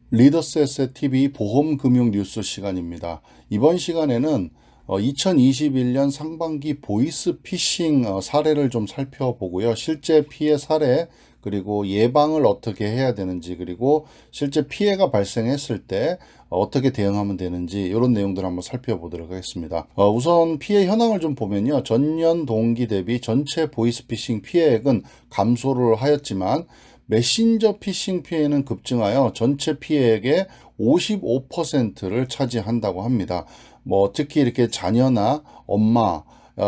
리더스 에셋 TV 보험금융 뉴스 시간입니다. 이번 시간에는 2021년 상반기 보이스 피싱 사례를 좀 살펴보고요. 실제 피해 사례, 그리고 예방을 어떻게 해야 되는지, 그리고 실제 피해가 발생했을 때 어떻게 대응하면 되는지, 이런 내용들을 한번 살펴보도록 하겠습니다. 우선 피해 현황을 좀 보면요. 전년 동기 대비 전체 보이스피싱 피해액은 감소를 하였지만 메신저 피싱 피해는 급증하여 전체 피해액의 55%를 차지한다고 합니다. 특히 이렇게 자녀나 엄마,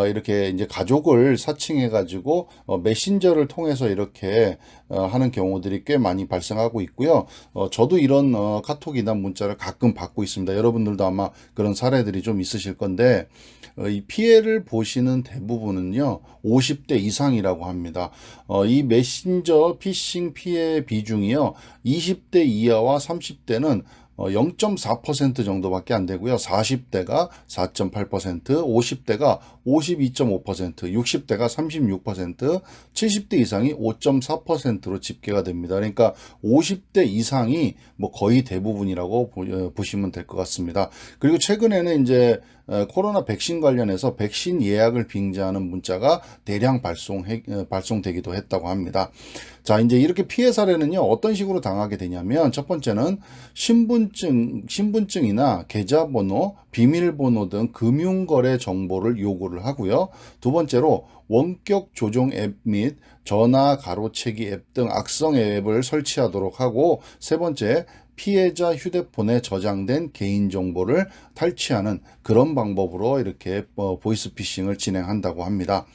이렇게 이제 가족을 사칭해 가지고 메신저를 통해서 이렇게 하는 경우들이 꽤 많이 발생하고 있고요. 저도 이런 카톡이나 문자를 가끔 받고 있습니다. 여러분들도 아마 그런 사례들이 좀 있으실 건데, 이 피해를 보시는 대부분은요 50대 이상이라고 합니다. 이 메신저 피싱 피해 비중이요 20대 이하와 30대는 0.4% 정도밖에 안 되고요. 40대가 4.8%, 50대가 52.5%, 60대가 36%, 70대 이상이 5.4%로 집계가 됩니다. 그러니까 50대 이상이 거의 대부분이라고 보시면 될 것 같습니다. 그리고 최근에는 이제 코로나 백신 관련해서 백신 예약을 빙자하는 문자가 대량 발송되기도 했다고 합니다. 자, 이제 이렇게 피해 사례는요, 어떤 식으로 당하게 되냐면, 첫 번째는 신분증이나 계좌번호, 비밀번호 등 금융거래 정보를 요구를 하고요. 두 번째로 원격 조종 앱 및 전화 가로채기 앱 등 악성 앱을 설치하도록 하고, 세 번째, 피해자 휴대폰에 저장된 개인정보를 탈취하는 그런 방법으로 이렇게 보이스피싱을 진행한다고 합니다.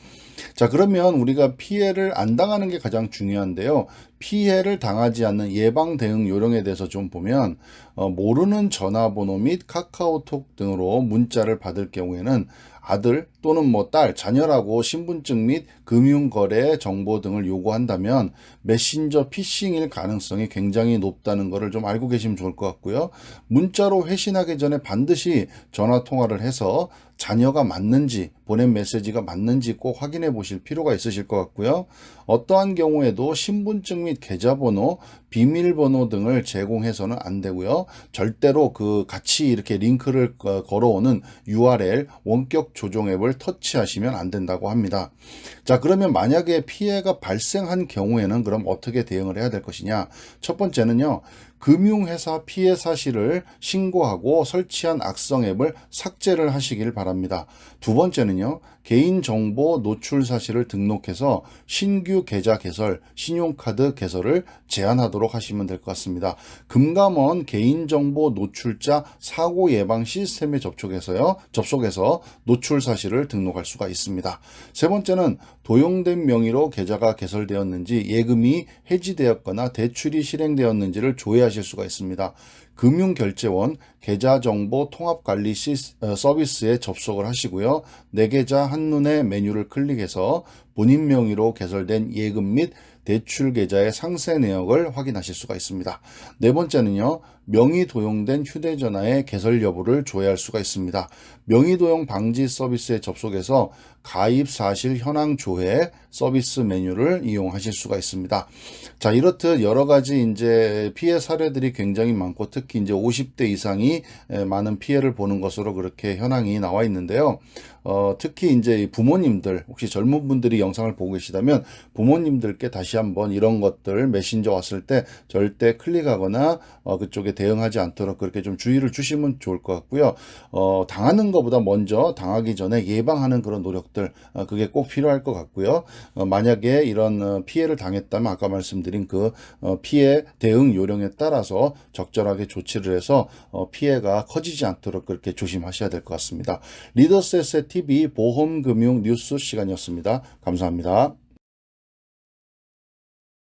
자, 그러면 우리가 피해를 안 당하는 게 가장 중요한데요. 피해를 당하지 않는 예방 대응 요령에 대해서 좀 보면, 모르는 전화번호 및 카카오톡 등으로 문자를 받을 경우에는 아들 또는 딸, 자녀라고 신분증 및 금융거래 정보 등을 요구한다면 메신저 피싱일 가능성이 굉장히 높다는 것을 좀 알고 계시면 좋을 것 같고요. 문자로 회신하기 전에 반드시 전화 통화를 해서 자녀가 맞는지, 보낸 메시지가 맞는지 꼭 확인해 보실 필요가 있으실 것 같고요. 어떠한 경우에도 신분증 및 계좌번호, 비밀번호 등을 제공해서는 안 되고요. 절대로 같이 이렇게 링크를 걸어오는 URL, 원격 조종 앱을 터치하시면 안 된다고 합니다. 자, 그러면 만약에 피해가 발생한 경우에는 그럼 어떻게 대응을 해야 될 것이냐? 첫 번째는요. 금융회사 피해 사실을 신고하고 설치한 악성 앱을 삭제를 하시길 바랍니다. 두 번째는요, 개인정보 노출 사실을 등록해서 신규 계좌 개설, 신용카드 개설을 제한하도록 하시면 될 것 같습니다. 금감원 개인정보 노출자 사고 예방 시스템에 접속해서 노출 사실을 등록할 수가 있습니다. 세 번째는 도용된 명의로 계좌가 개설되었는지, 예금이 해지되었거나 대출이 실행되었는지를 조회하실 수가 있습니다. 금융결제원 계좌정보 통합관리 서비스에 접속을 하시고요. 내 계좌 한눈에 메뉴를 클릭해서 본인 명의로 개설된 예금 및 대출 계좌의 상세 내역을 확인하실 수가 있습니다. 네 번째는요. 명의 도용된 휴대전화의 개설 여부를 조회할 수가 있습니다. 명의 도용 방지 서비스에 접속해서 가입 사실 현황 조회 서비스 메뉴를 이용하실 수가 있습니다. 자, 이렇듯 여러 가지 이제 피해 사례들이 굉장히 많고, 특히 이제 50대 이상이 많은 피해를 보는 것으로 그렇게 현황이 나와 있는데요. 특히 이제 부모님들, 혹시 젊은 분들이 영상을 보고 계시다면 부모님들께 다시 한번 이런 것들 메신저 왔을 때 절대 클릭하거나 그쪽에 대응하지 않도록 그렇게 좀 주의를 주시면 좋을 것 같고요. 당하는 것보다 먼저 당하기 전에 예방하는 그런 노력들, 그게 꼭 필요할 것 같고요. 만약에 이런 피해를 당했다면 아까 말씀드린 피해 대응 요령에 따라서 적절하게 조치를 해서 피해가 커지지 않도록 그렇게 조심하셔야 될 것 같습니다. 리더스 에셋 TV 보험금융 뉴스 시간이었습니다. 감사합니다.